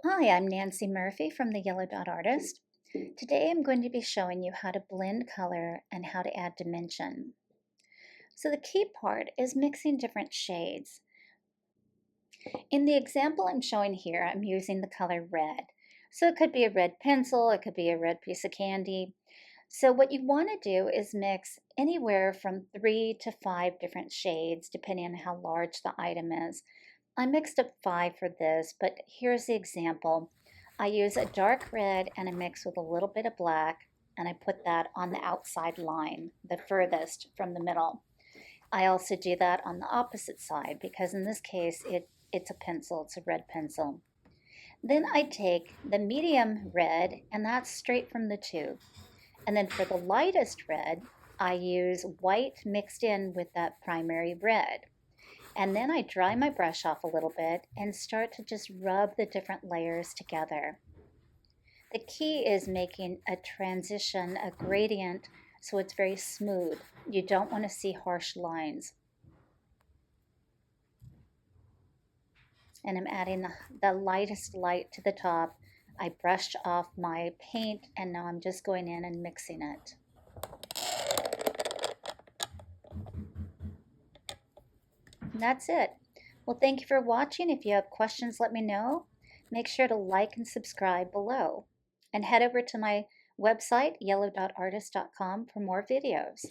Hi, I'm Nancy Murphy from the Yellow Dot Artist. Today I'm going to be showing you how to blend color and how to add dimension. So the key part is mixing different shades. In the example I'm showing here, I'm using the color red. So it could be a red pencil, it could be a red piece of candy. So what you want to do is mix anywhere from 3 to 5 different shades depending on how large the item is. I mixed up 5 for this, but here's the example. I use a dark red and I mix with a little bit of black, and I put that on the outside line, the furthest from the middle. I also do that on the opposite side because in this case it's a pencil, it's a red pencil. Then I take the medium red, and that's straight from the tube. And then for the lightest red, I use white mixed in with that primary red. And then I dry my brush off a little bit and start to just rub the different layers together. The key is making a transition, a gradient, so it's very smooth. You don't want to see harsh lines. And I'm adding the lightest light to the top. I brushed off my paint and now I'm just going in and mixing it. And that's it. Well, thank you for watching. If you have questions, let me know. Make sure to like and subscribe below. And head over to my website, yellow.artist.com, for more videos.